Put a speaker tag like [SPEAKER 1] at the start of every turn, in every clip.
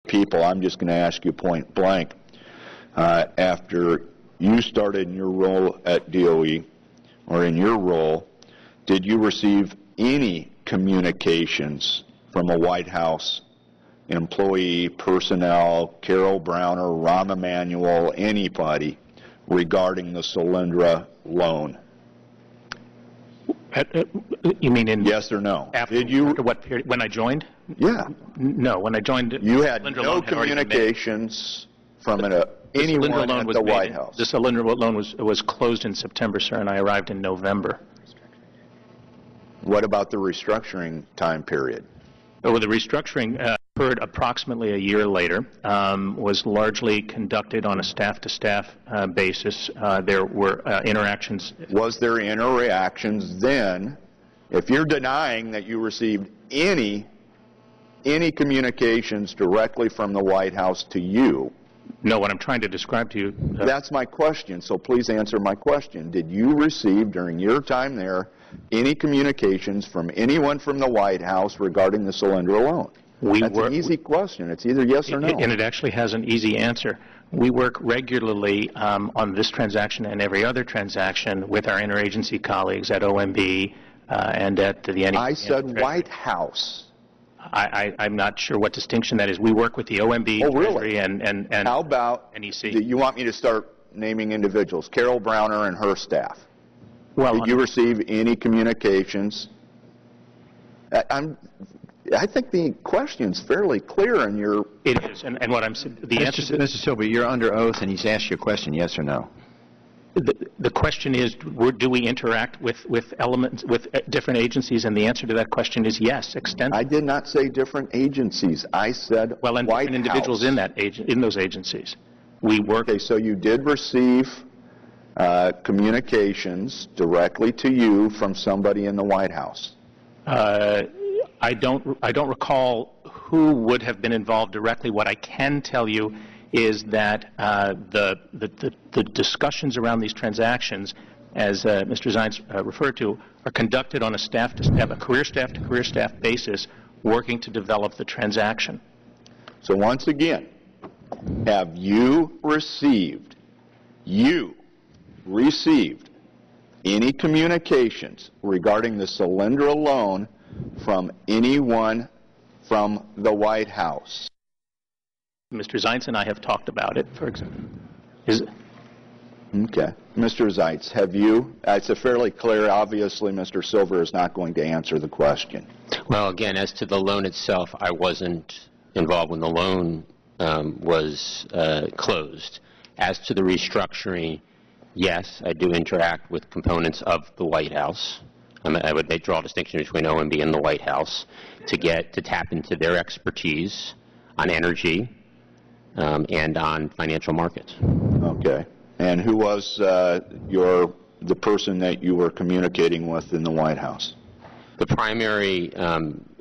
[SPEAKER 1] people, I'm just going to ask you point blank. After you started in your role at DOE, or in your role, did you receive any communications from a White House employee, personnel, Carol Browner, Rahm Emanuel, anybody, regarding the Solyndra loan?
[SPEAKER 2] You mean in
[SPEAKER 1] yes or no?
[SPEAKER 2] After what period? When I joined?
[SPEAKER 1] Yeah.
[SPEAKER 2] No, when I joined,
[SPEAKER 1] you had no communications from anyone at the White House.
[SPEAKER 2] The Solyndra loan was closed in September, sir, and I arrived in November.
[SPEAKER 1] What about the restructuring time period?
[SPEAKER 2] Well, the restructuring occurred approximately a year later, was largely conducted on a staff-to-staff basis. There were interactions.
[SPEAKER 1] Was there interactions then? If you're denying that you received any communications directly from the White House to you.
[SPEAKER 2] No, what I'm trying to describe to you.
[SPEAKER 1] That's my question, so please answer my question. Did you receive, during your time there, any communications from anyone from the White House regarding the Solyndra loan? That's an easy question. It's either yes or no.
[SPEAKER 2] And it actually has an easy answer. We work regularly on this transaction and every other transaction with our interagency colleagues at OMB and at the NEC.
[SPEAKER 1] I said White House.
[SPEAKER 2] I'm not sure what distinction that is. We work with the OMB,
[SPEAKER 1] Treasury,
[SPEAKER 2] and
[SPEAKER 1] how about
[SPEAKER 2] NEC.
[SPEAKER 1] You want me to start naming individuals? Carol Browner and her staff.
[SPEAKER 2] Well,
[SPEAKER 1] did you receive any communications? I think the question's fairly clear in your...
[SPEAKER 2] It is, and what I'm saying...
[SPEAKER 3] Mr. Silver, you're under oath, and he's asked you a question, yes or no?
[SPEAKER 2] The question is, do we interact with elements, with different agencies, and the answer to that question is yes, extensively.
[SPEAKER 1] I did not say different agencies. I said
[SPEAKER 2] well, and
[SPEAKER 1] White
[SPEAKER 2] different individuals
[SPEAKER 1] House.
[SPEAKER 2] in those agencies. We work...
[SPEAKER 1] Okay, so you did receive communications directly to you from somebody in the White House?
[SPEAKER 2] I don't recall who would have been involved directly. What I can tell you is that the discussions around these transactions, as Mr. Zients referred to, are conducted on a staff-to-staff, a career staff-to-career staff basis, working to develop the transaction.
[SPEAKER 1] So once again, have you received any communications regarding the Solyndra loan from anyone from the White House?
[SPEAKER 2] Mr. Zients and I have talked about it, for example.
[SPEAKER 1] Okay. Mr. Zients, have you? It's a fairly clear, obviously Mr. Silver is not going to answer the question.
[SPEAKER 4] Well, again, as to the loan itself, I wasn't involved when the loan was closed. As to the restructuring, yes, I do interact with components of the White House. I would draw a distinction between OMB and the White House to tap into their expertise on energy and on financial markets.
[SPEAKER 1] Okay. And who was the person that you were communicating with in the White House?
[SPEAKER 4] The primary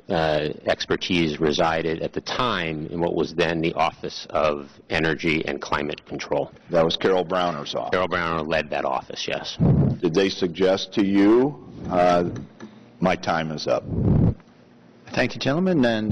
[SPEAKER 4] expertise resided at the time in what was then the Office of Energy and Climate Control.
[SPEAKER 1] That was Carol Browner's office?
[SPEAKER 4] Carol Browner led that office, yes.
[SPEAKER 1] Did they suggest to you, my time is up?
[SPEAKER 3] Thank you, gentlemen. And